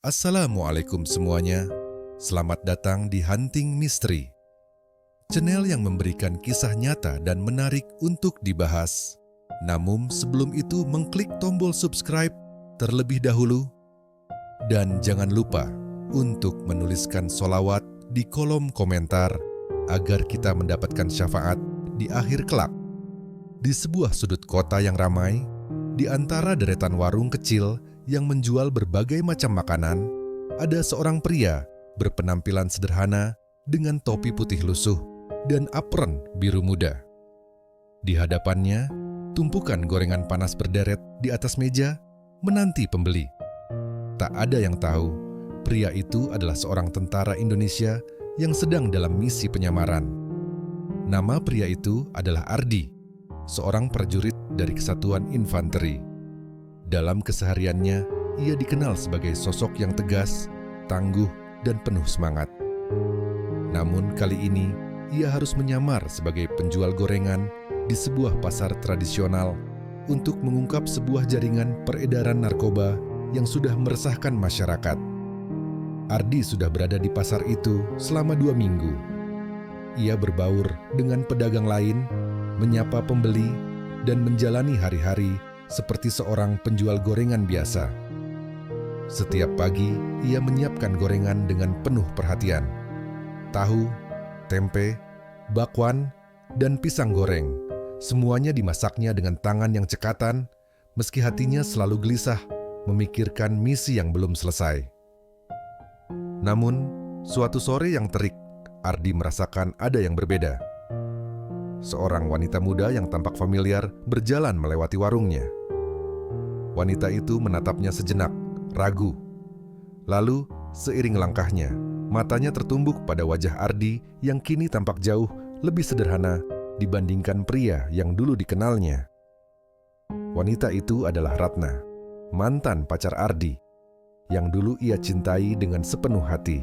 Assalamualaikum semuanya, selamat datang di Hunting Mystery, channel yang memberikan kisah nyata dan menarik untuk dibahas. Namun sebelum itu mengklik tombol subscribe terlebih dahulu, dan jangan lupa untuk menuliskan sholawat di kolom komentar agar kita mendapatkan syafaat di akhir kelak. Di sebuah sudut kota yang ramai, di antara deretan warung kecil yang menjual berbagai macam makanan, ada seorang pria berpenampilan sederhana dengan topi putih lusuh dan apron biru muda. Di hadapannya, tumpukan gorengan panas berderet di atas meja menanti pembeli. Tak ada yang tahu, pria itu adalah seorang tentara Indonesia yang sedang dalam misi penyamaran. Nama pria itu adalah Ardi, seorang prajurit dari Kesatuan Infanteri. Dalam kesehariannya, ia dikenal sebagai sosok yang tegas, tangguh, dan penuh semangat. Namun kali ini, ia harus menyamar sebagai penjual gorengan di sebuah pasar tradisional untuk mengungkap sebuah jaringan peredaran narkoba yang sudah meresahkan masyarakat. Ardi sudah berada di pasar itu selama 2 minggu. Ia berbaur dengan pedagang lain, menyapa pembeli, dan menjalani hari-hari seperti seorang penjual gorengan biasa. Setiap pagi, ia menyiapkan gorengan dengan penuh perhatian. Tahu, tempe, bakwan, dan pisang goreng, semuanya dimasaknya dengan tangan yang cekatan, meski hatinya selalu gelisah memikirkan misi yang belum selesai. Namun, suatu sore yang terik, Ardi merasakan ada yang berbeda. Seorang wanita muda yang tampak familiar berjalan melewati warungnya. Wanita itu menatapnya sejenak, ragu. Lalu, seiring langkahnya, matanya tertumbuk pada wajah Ardi yang kini tampak jauh lebih sederhana dibandingkan pria yang dulu dikenalnya. Wanita itu adalah Ratna, mantan pacar Ardi, yang dulu ia cintai dengan sepenuh hati.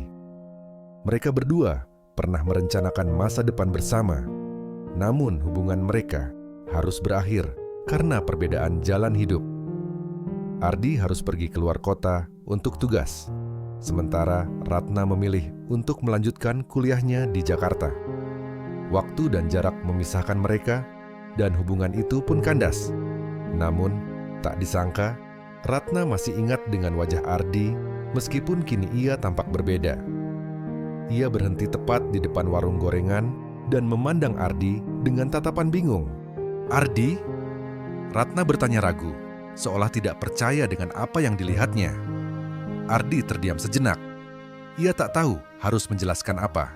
Mereka berdua pernah merencanakan masa depan bersama. Namun hubungan mereka harus berakhir karena perbedaan jalan hidup. Ardi harus pergi keluar kota untuk tugas, sementara Ratna memilih untuk melanjutkan kuliahnya di Jakarta. Waktu dan jarak memisahkan mereka, dan hubungan itu pun kandas. Namun, tak disangka, Ratna masih ingat dengan wajah Ardi meskipun kini ia tampak berbeda. Ia berhenti tepat di depan warung gorengan dan memandang Ardi dengan tatapan bingung. "Ardi?" Ratna bertanya ragu, seolah tidak percaya dengan apa yang dilihatnya. Ardi terdiam sejenak. Ia tak tahu harus menjelaskan apa.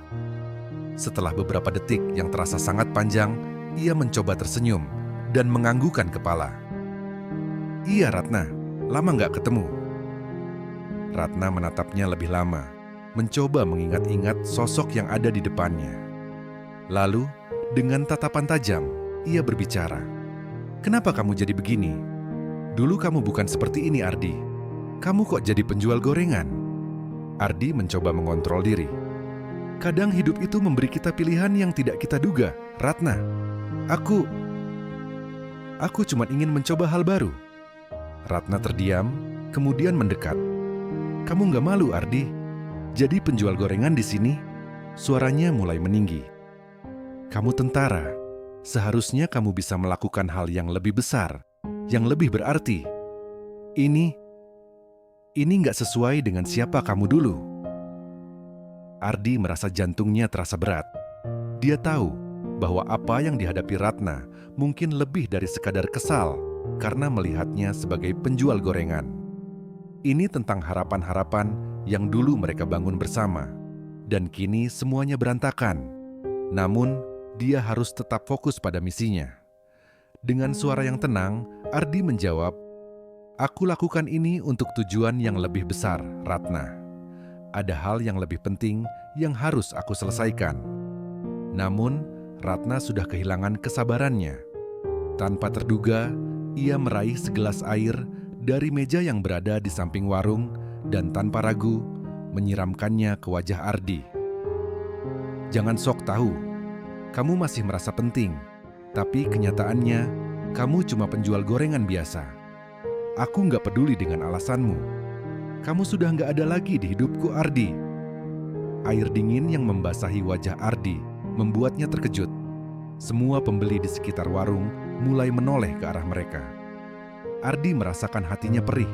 Setelah beberapa detik yang terasa sangat panjang, ia mencoba tersenyum dan menganggukkan kepala. "Iya Ratna, lama nggak ketemu." Ratna menatapnya lebih lama, mencoba mengingat-ingat sosok yang ada di depannya. Lalu, dengan tatapan tajam, ia berbicara. "Kenapa kamu jadi begini? Dulu kamu bukan seperti ini, Ardi. Kamu kok jadi penjual gorengan?" Ardi mencoba mengontrol diri. "Kadang hidup itu memberi kita pilihan yang tidak kita duga, Ratna. Aku cuma ingin mencoba hal baru." Ratna terdiam, kemudian mendekat. "Kamu nggak malu, Ardi? Jadi penjual gorengan di sini?" Suaranya mulai meninggi. "Kamu tentara, seharusnya kamu bisa melakukan hal yang lebih besar, yang lebih berarti. Ini nggak sesuai dengan siapa kamu dulu." Ardi merasa jantungnya terasa berat. Dia tahu bahwa apa yang dihadapi Ratna mungkin lebih dari sekadar kesal karena melihatnya sebagai penjual gorengan. Ini tentang harapan-harapan yang dulu mereka bangun bersama, dan kini semuanya berantakan. Namun, dia harus tetap fokus pada misinya. Dengan suara yang tenang, Ardi menjawab, "Aku lakukan ini untuk tujuan yang lebih besar, Ratna. Ada hal yang lebih penting yang harus aku selesaikan." Namun, Ratna sudah kehilangan kesabarannya. Tanpa terduga, ia meraih segelas air dari meja yang berada di samping warung dan tanpa ragu menyiramkannya ke wajah Ardi. "Jangan sok tahu. Kamu masih merasa penting, tapi kenyataannya kamu cuma penjual gorengan biasa. Aku nggak peduli dengan alasanmu." Kamu sudah nggak ada lagi di hidupku, Ardi." Air dingin yang membasahi wajah Ardi membuatnya terkejut. Semua pembeli di sekitar warung mulai menoleh ke arah mereka. Ardi merasakan hatinya perih,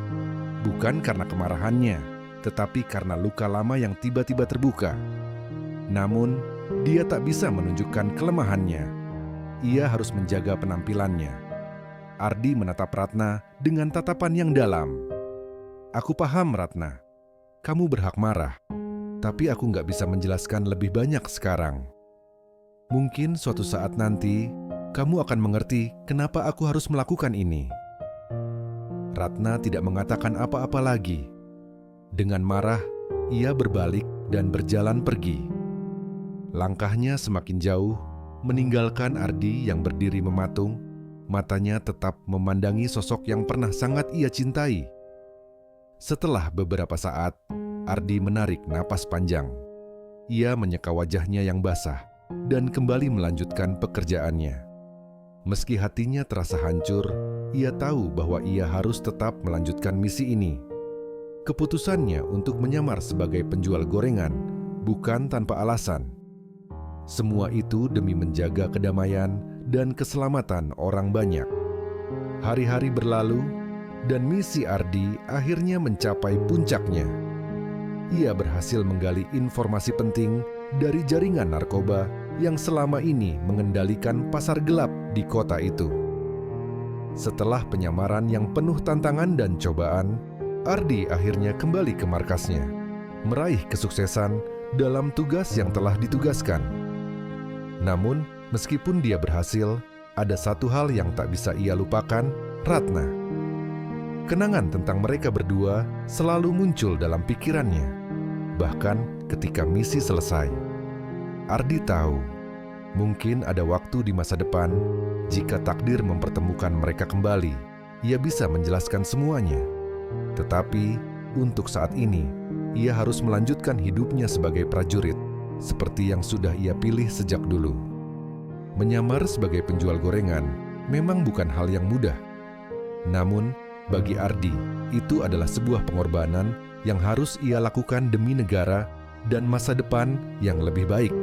bukan karena kemarahannya, tetapi karena luka lama yang tiba-tiba terbuka. Namun, dia tak bisa menunjukkan kelemahannya. Ia harus menjaga penampilannya. Ardi menatap Ratna dengan tatapan yang dalam. "Aku paham, Ratna. Kamu berhak marah, tapi aku nggak bisa menjelaskan lebih banyak sekarang. Mungkin suatu saat nanti, kamu akan mengerti kenapa aku harus melakukan ini." Ratna tidak mengatakan apa-apa lagi. Dengan marah, ia berbalik dan berjalan pergi. Langkahnya semakin jauh, meninggalkan Ardi yang berdiri mematung, matanya tetap memandangi sosok yang pernah sangat ia cintai. Setelah beberapa saat, Ardi menarik napas panjang. Ia menyeka wajahnya yang basah dan kembali melanjutkan pekerjaannya. Meski hatinya terasa hancur, ia tahu bahwa ia harus tetap melanjutkan misi ini. Keputusannya untuk menyamar sebagai penjual gorengan bukan tanpa alasan. Semua itu demi menjaga kedamaian dan keselamatan orang banyak. Hari-hari berlalu, dan misi Ardi akhirnya mencapai puncaknya. Ia berhasil menggali informasi penting dari jaringan narkoba yang selama ini mengendalikan pasar gelap di kota itu. Setelah penyamaran yang penuh tantangan dan cobaan, Ardi akhirnya kembali ke markasnya, meraih kesuksesan dalam tugas yang telah ditugaskan. Namun, meskipun dia berhasil, ada satu hal yang tak bisa ia lupakan, Ratna. Kenangan tentang mereka berdua selalu muncul dalam pikirannya, bahkan ketika misi selesai. Ardi tahu, mungkin ada waktu di masa depan, jika takdir mempertemukan mereka kembali, ia bisa menjelaskan semuanya. Tetapi, untuk saat ini, ia harus melanjutkan hidupnya sebagai prajurit, seperti yang sudah ia pilih sejak dulu. Menyamar sebagai penjual gorengan memang bukan hal yang mudah. Namun, bagi Ardi, itu adalah sebuah pengorbanan yang harus ia lakukan demi negara dan masa depan yang lebih baik.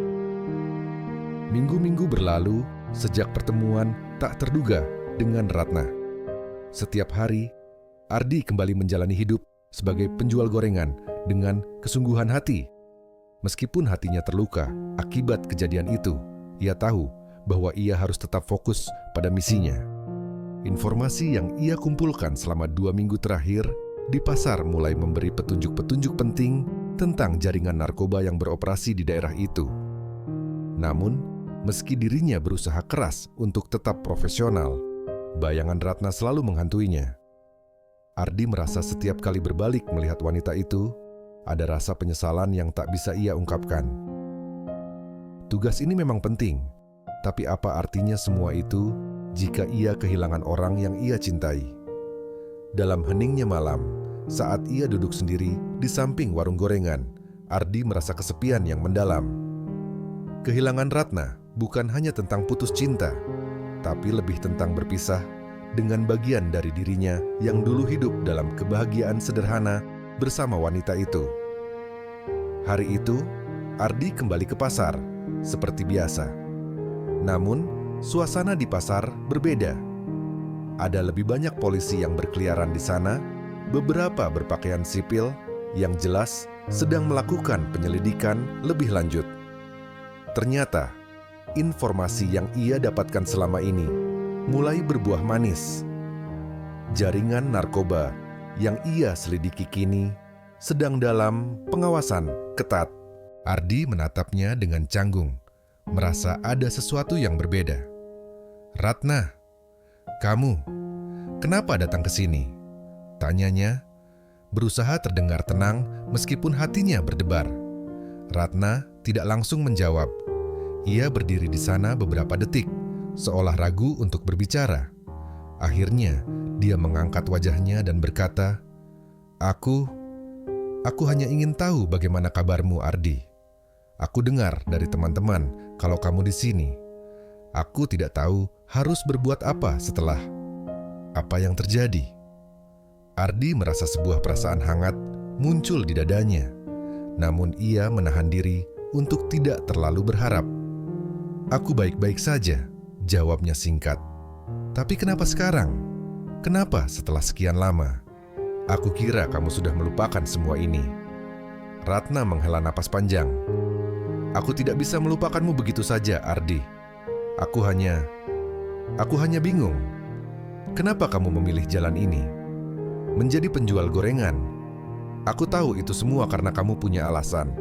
Minggu-minggu berlalu sejak pertemuan tak terduga dengan Ratna. Setiap hari, Ardi kembali menjalani hidup sebagai penjual gorengan dengan kesungguhan hati. Meskipun hatinya terluka akibat kejadian itu, ia tahu bahwa ia harus tetap fokus pada misinya. Informasi yang ia kumpulkan selama 2 minggu terakhir di pasar mulai memberi petunjuk-petunjuk penting tentang jaringan narkoba yang beroperasi di daerah itu. Namun, meski dirinya berusaha keras untuk tetap profesional, bayangan Ratna selalu menghantuinya. Ardi merasa setiap kali berbalik melihat wanita itu, ada rasa penyesalan yang tak bisa ia ungkapkan. Tugas ini memang penting, tapi apa artinya semua itu jika ia kehilangan orang yang ia cintai? Dalam heningnya malam, saat ia duduk sendiri di samping warung gorengan, Ardi merasa kesepian yang mendalam. Kehilangan Ratna bukan hanya tentang putus cinta, tapi lebih tentang berpisah dengan bagian dari dirinya yang dulu hidup dalam kebahagiaan sederhana bersama wanita itu. Hari itu, Ardi kembali ke pasar, seperti biasa. Namun, suasana di pasar berbeda. Ada lebih banyak polisi yang berkeliaran di sana, beberapa berpakaian sipil yang jelas sedang melakukan penyelidikan lebih lanjut. Ternyata, informasi yang ia dapatkan selama ini mulai berbuah manis. Jaringan narkoba yang ia selidiki kini sedang dalam pengawasan ketat. Ardi menatapnya dengan canggung, merasa ada sesuatu yang berbeda. "Ratna, kamu, kenapa datang ke sini?" tanyanya, berusaha terdengar tenang meskipun hatinya berdebar. Ratna tidak langsung menjawab. Ia berdiri di sana beberapa detik, seolah ragu untuk berbicara. Akhirnya, dia mengangkat wajahnya dan berkata, Aku hanya ingin tahu bagaimana kabarmu, Ardi. Aku dengar dari teman-teman kalau kamu di sini. Aku tidak tahu harus berbuat apa setelah. Apa yang terjadi?" Ardi merasa sebuah perasaan hangat muncul di dadanya. Namun ia menahan diri untuk tidak terlalu berharap. "Aku baik-baik saja," jawabnya singkat. "Tapi kenapa sekarang? Kenapa setelah sekian lama? Aku kira kamu sudah melupakan semua ini." Ratna menghela napas panjang. "Aku tidak bisa melupakanmu begitu saja, Ardi. Aku hanya bingung. Kenapa kamu memilih jalan ini? Menjadi penjual gorengan. Aku tahu itu semua karena kamu punya alasan.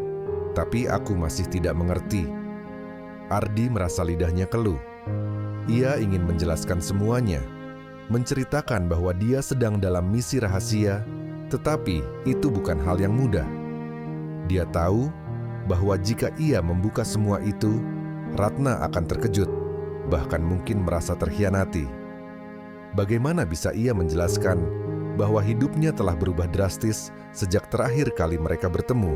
Tapi aku masih tidak mengerti." Ardi merasa lidahnya keluh. Ia ingin menjelaskan semuanya, menceritakan bahwa dia sedang dalam misi rahasia, tetapi itu bukan hal yang mudah. Dia tahu bahwa jika ia membuka semua itu, Ratna akan terkejut, bahkan mungkin merasa terkhianati. Bagaimana bisa ia menjelaskan bahwa hidupnya telah berubah drastis sejak terakhir kali mereka bertemu?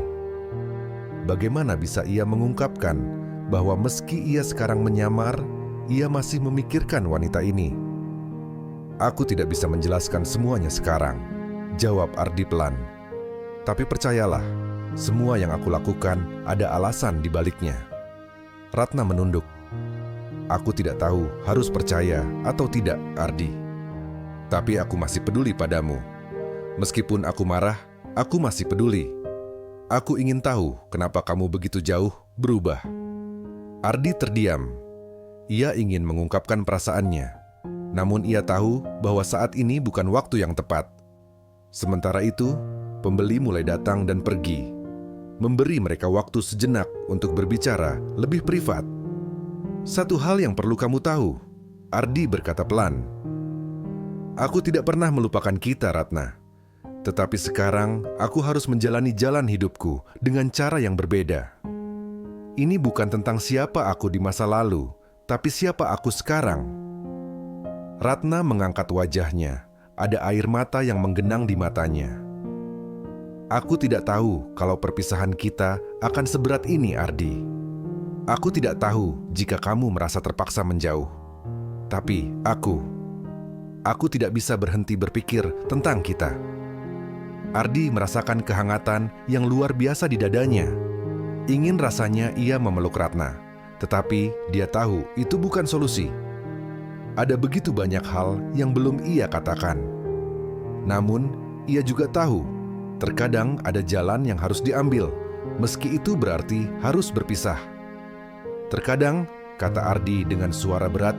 Bagaimana bisa ia mengungkapkan bahwa meski ia sekarang menyamar, ia masih memikirkan wanita ini? "Aku tidak bisa menjelaskan semuanya sekarang," jawab Ardi pelan. "Tapi percayalah, semua yang aku lakukan ada alasan di baliknya." Ratna menunduk. "Aku tidak tahu harus percaya atau tidak, Ardi. Tapi aku masih peduli padamu. Meskipun aku marah, aku masih peduli. Aku ingin tahu kenapa kamu begitu jauh berubah." Ardi terdiam. Ia ingin mengungkapkan perasaannya. Namun ia tahu bahwa saat ini bukan waktu yang tepat. Sementara itu, pembeli mulai datang dan pergi, memberi mereka waktu sejenak untuk berbicara lebih privat. "Satu hal yang perlu kamu tahu," Ardi berkata pelan. "Aku tidak pernah melupakan kita, Ratna. Tetapi sekarang aku harus menjalani jalan hidupku dengan cara yang berbeda. Ini bukan tentang siapa aku di masa lalu, tapi siapa aku sekarang." Ratna mengangkat wajahnya. Ada air mata yang menggenang di matanya. "Aku tidak tahu kalau perpisahan kita akan seberat ini, Ardi. Aku tidak tahu jika kamu merasa terpaksa menjauh. Tapi aku tidak bisa berhenti berpikir tentang kita." Ardi merasakan kehangatan yang luar biasa di dadanya. Ingin rasanya ia memeluk Ratna, tetapi dia tahu itu bukan solusi. Ada begitu banyak hal yang belum ia katakan. Namun, ia juga tahu, terkadang ada jalan yang harus diambil, meski itu berarti harus berpisah. "Terkadang," kata Ardi dengan suara berat,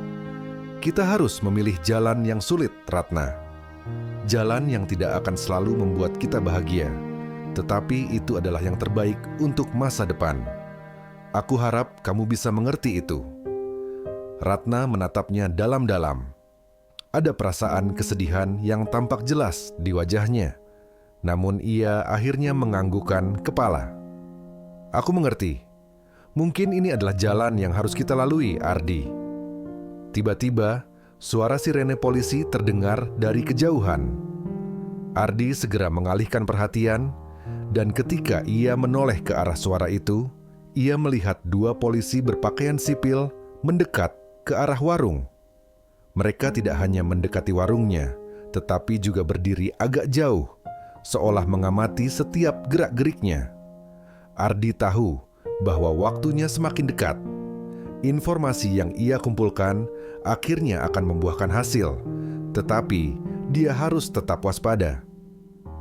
"kita harus memilih jalan yang sulit, Ratna. Jalan yang tidak akan selalu membuat kita bahagia, tetapi itu adalah yang terbaik untuk masa depan. Aku harap kamu bisa mengerti itu." Ratna menatapnya dalam-dalam. Ada perasaan kesedihan yang tampak jelas di wajahnya. Namun ia akhirnya menganggukkan kepala. "Aku mengerti. Mungkin ini adalah jalan yang harus kita lalui, Ardi." Tiba-tiba, suara sirene polisi terdengar dari kejauhan. Ardi segera mengalihkan perhatian, dan ketika ia menoleh ke arah suara itu, ia melihat dua polisi berpakaian sipil mendekat ke arah warung. Mereka tidak hanya mendekati warungnya, tetapi juga berdiri agak jauh, seolah mengamati setiap gerak-geriknya. Ardi tahu bahwa waktunya semakin dekat. Informasi yang ia kumpulkan akhirnya akan membuahkan hasil, tetapi dia harus tetap waspada.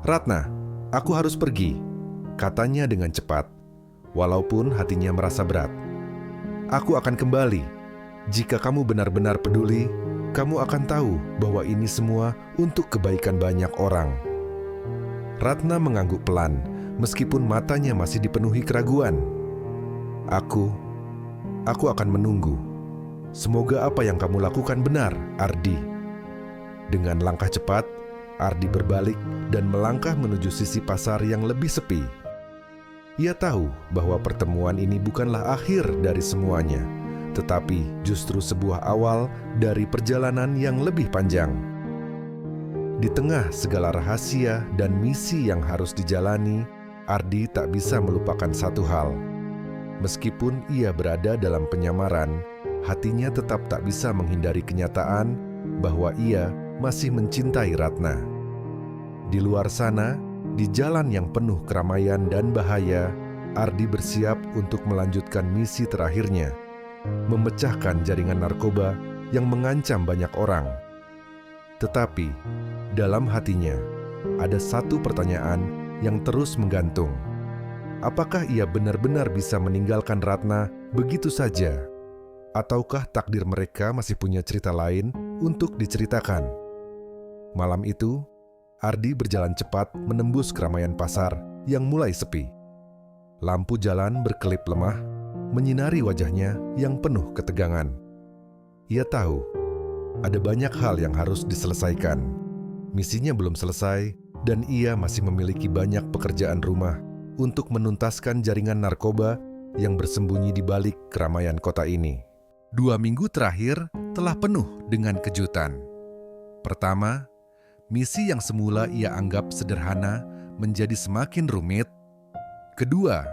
"Ratna, aku harus pergi," katanya dengan cepat, walaupun hatinya merasa berat. "Aku akan kembali. Jika kamu benar-benar peduli, kamu akan tahu bahwa ini semua untuk kebaikan banyak orang." Ratna mengangguk pelan, meskipun matanya masih dipenuhi keraguan. Aku akan menunggu. Semoga apa yang kamu lakukan benar, Ardi." Dengan langkah cepat, Ardi berbalik dan melangkah menuju sisi pasar yang lebih sepi. Ia tahu bahwa pertemuan ini bukanlah akhir dari semuanya, tetapi justru sebuah awal dari perjalanan yang lebih panjang. Di tengah segala rahasia dan misi yang harus dijalani, Ardi tak bisa melupakan satu hal. Meskipun ia berada dalam penyamaran, hatinya tetap tak bisa menghindari kenyataan bahwa ia masih mencintai Ratna. Di luar sana, Di jalan yang penuh keramaian dan bahaya, Ardi bersiap untuk melanjutkan misi terakhirnya, memecahkan jaringan narkoba yang mengancam banyak orang. Tetapi, dalam hatinya, ada satu pertanyaan yang terus menggantung. Apakah ia benar-benar bisa meninggalkan Ratna begitu saja? Ataukah takdir mereka masih punya cerita lain untuk diceritakan? Malam itu, Ardi berjalan cepat menembus keramaian pasar yang mulai sepi. Lampu jalan berkelip lemah, menyinari wajahnya yang penuh ketegangan. Ia tahu, ada banyak hal yang harus diselesaikan. Misinya belum selesai, dan ia masih memiliki banyak pekerjaan rumah untuk menuntaskan jaringan narkoba yang bersembunyi di balik keramaian kota ini. 2 minggu terakhir telah penuh dengan kejutan. Pertama, misi yang semula ia anggap sederhana menjadi semakin rumit. Kedua,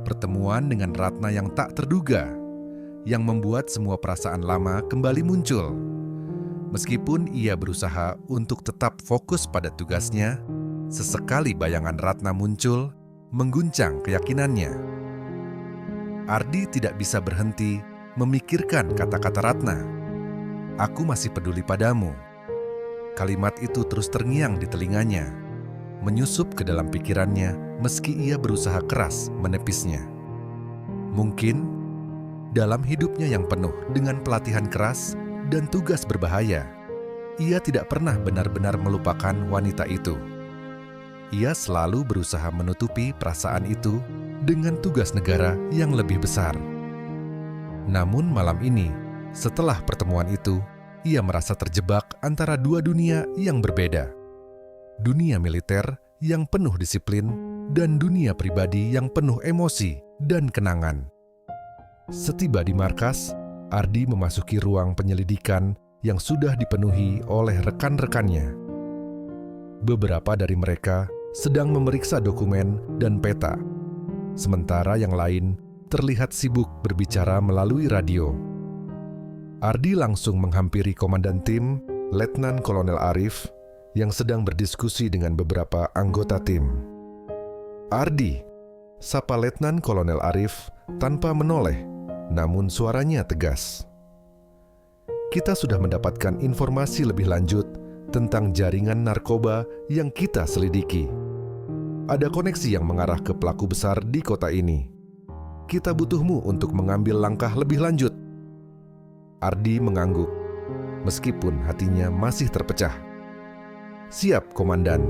pertemuan dengan Ratna yang tak terduga, yang membuat semua perasaan lama kembali muncul. Meskipun ia berusaha untuk tetap fokus pada tugasnya, sesekali bayangan Ratna muncul, mengguncang keyakinannya. Ardi tidak bisa berhenti memikirkan kata-kata Ratna. "Aku masih peduli padamu." Kalimat itu terus terngiang di telinganya, menyusup ke dalam pikirannya meski ia berusaha keras menepisnya. Mungkin dalam hidupnya yang penuh dengan pelatihan keras dan tugas berbahaya, ia tidak pernah benar-benar melupakan wanita itu. Ia selalu berusaha menutupi perasaan itu dengan tugas negara yang lebih besar. Namun malam ini, setelah pertemuan itu, ia merasa terjebak antara dua dunia yang berbeda. Dunia militer yang penuh disiplin dan dunia pribadi yang penuh emosi dan kenangan. Setiba di markas, Ardi memasuki ruang penyelidikan yang sudah dipenuhi oleh rekan-rekannya. Beberapa dari mereka sedang memeriksa dokumen dan peta, sementara yang lain terlihat sibuk berbicara melalui radio. Ardi langsung menghampiri komandan tim, Letnan Kolonel Arif, yang sedang berdiskusi dengan beberapa anggota tim. "Ardi," sapa Letnan Kolonel Arif tanpa menoleh, namun suaranya tegas. "Kita sudah mendapatkan informasi lebih lanjut tentang jaringan narkoba yang kita selidiki. Ada koneksi yang mengarah ke pelaku besar di kota ini. Kita butuhmu untuk mengambil langkah lebih lanjut." Ardi mengangguk, meskipun hatinya masih terpecah. "Siap, Komandan."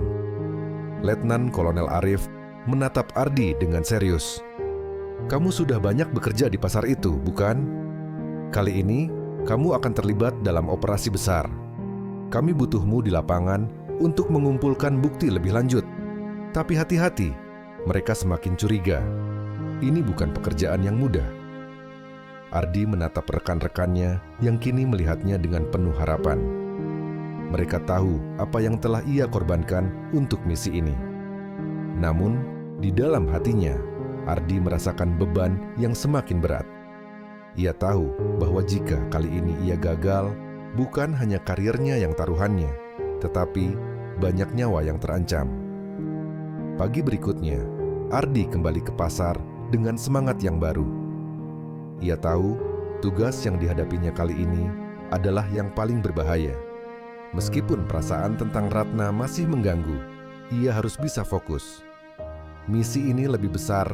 Letnan Kolonel Arif menatap Ardi dengan serius. "Kamu sudah banyak bekerja di pasar itu, bukan? Kali ini, kamu akan terlibat dalam operasi besar. Kami butuhmu di lapangan untuk mengumpulkan bukti lebih lanjut. Tapi hati-hati, mereka semakin curiga. Ini bukan pekerjaan yang mudah." Ardi menatap rekan-rekannya yang kini melihatnya dengan penuh harapan. Mereka tahu apa yang telah ia korbankan untuk misi ini. Namun, di dalam hatinya, Ardi merasakan beban yang semakin berat. Ia tahu bahwa jika kali ini ia gagal, bukan hanya karirnya yang taruhannya, tetapi banyak nyawa yang terancam. Pagi berikutnya, Ardi kembali ke pasar dengan semangat yang baru. Ia tahu tugas yang dihadapinya kali ini adalah yang paling berbahaya. Meskipun perasaan tentang Ratna masih mengganggu, ia harus bisa fokus. Misi ini lebih besar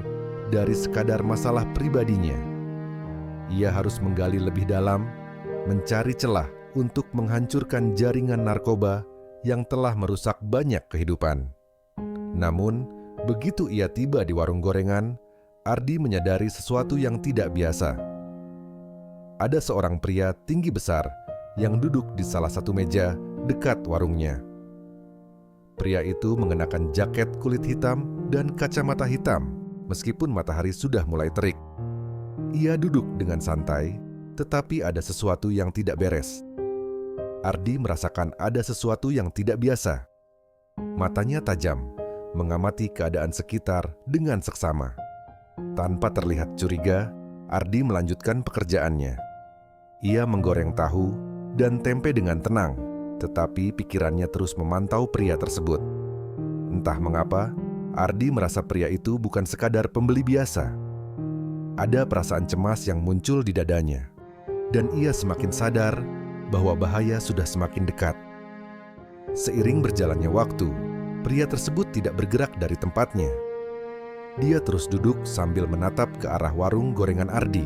dari sekadar masalah pribadinya. Ia harus menggali lebih dalam, mencari celah untuk menghancurkan jaringan narkoba yang telah merusak banyak kehidupan. Namun, begitu ia tiba di warung gorengan, Ardi menyadari sesuatu yang tidak biasa. Ada seorang pria tinggi besar yang duduk di salah satu meja dekat warungnya. Pria itu mengenakan jaket kulit hitam dan kacamata hitam, meskipun matahari sudah mulai terik. Ia duduk dengan santai, tetapi ada sesuatu yang tidak beres. Ardi merasakan ada sesuatu yang tidak biasa. Matanya tajam, mengamati keadaan sekitar dengan seksama. Tanpa terlihat curiga, Ardi melanjutkan pekerjaannya. Ia menggoreng tahu dan tempe dengan tenang, tetapi pikirannya terus memantau pria tersebut. Entah mengapa, Ardi merasa pria itu bukan sekadar pembeli biasa. Ada perasaan cemas yang muncul di dadanya, dan ia semakin sadar bahwa bahaya sudah semakin dekat. Seiring berjalannya waktu, pria tersebut tidak bergerak dari tempatnya. Dia terus duduk sambil menatap ke arah warung gorengan Ardi.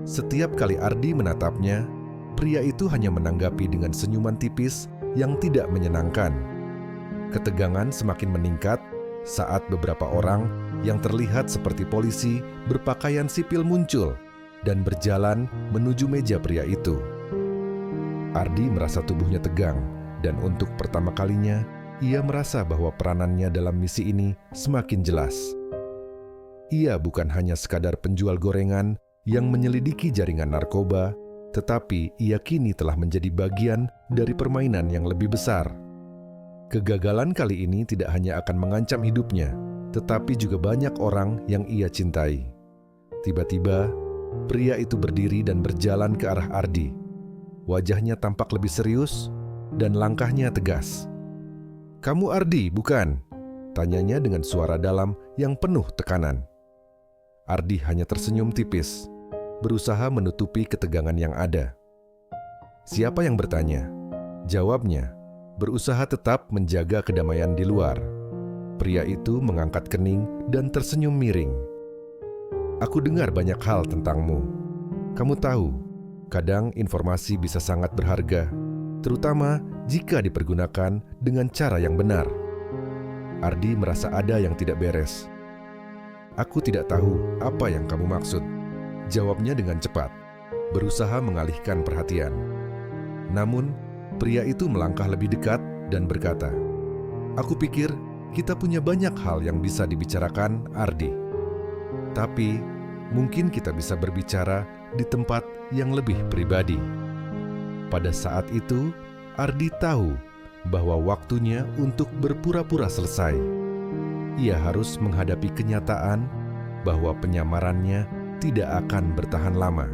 Setiap kali Ardi menatapnya, pria itu hanya menanggapi dengan senyuman tipis yang tidak menyenangkan. Ketegangan semakin meningkat saat beberapa orang yang terlihat seperti polisi berpakaian sipil muncul dan berjalan menuju meja pria itu. Ardi merasa tubuhnya tegang, dan untuk pertama kalinya ia merasa bahwa peranannya dalam misi ini semakin jelas. Ia bukan hanya sekadar penjual gorengan yang menyelidiki jaringan narkoba, tetapi ia kini telah menjadi bagian dari permainan yang lebih besar. Kegagalan kali ini tidak hanya akan mengancam hidupnya, tetapi juga banyak orang yang ia cintai. Tiba-tiba, pria itu berdiri dan berjalan ke arah Ardi. Wajahnya tampak lebih serius dan langkahnya tegas. "Kamu Ardi, bukan?" tanyanya dengan suara dalam yang penuh tekanan. Ardi hanya tersenyum tipis, berusaha menutupi ketegangan yang ada. "Siapa yang bertanya?" jawabnya, berusaha tetap menjaga kedamaian di luar. Pria itu mengangkat kening dan tersenyum miring. "Aku dengar banyak hal tentangmu. Kamu tahu, kadang informasi bisa sangat berharga, terutama jika dipergunakan dengan cara yang benar." Ardi merasa ada yang tidak beres. "Aku tidak tahu apa yang kamu maksud," jawabnya dengan cepat, berusaha mengalihkan perhatian. Namun, pria itu melangkah lebih dekat dan berkata, "Aku pikir kita punya banyak hal yang bisa dibicarakan, Ardi. Tapi, mungkin kita bisa berbicara di tempat yang lebih pribadi." Pada saat itu, Ardi tahu bahwa waktunya untuk berpura-pura selesai. Ia harus menghadapi kenyataan bahwa penyamarannya tidak akan bertahan lama.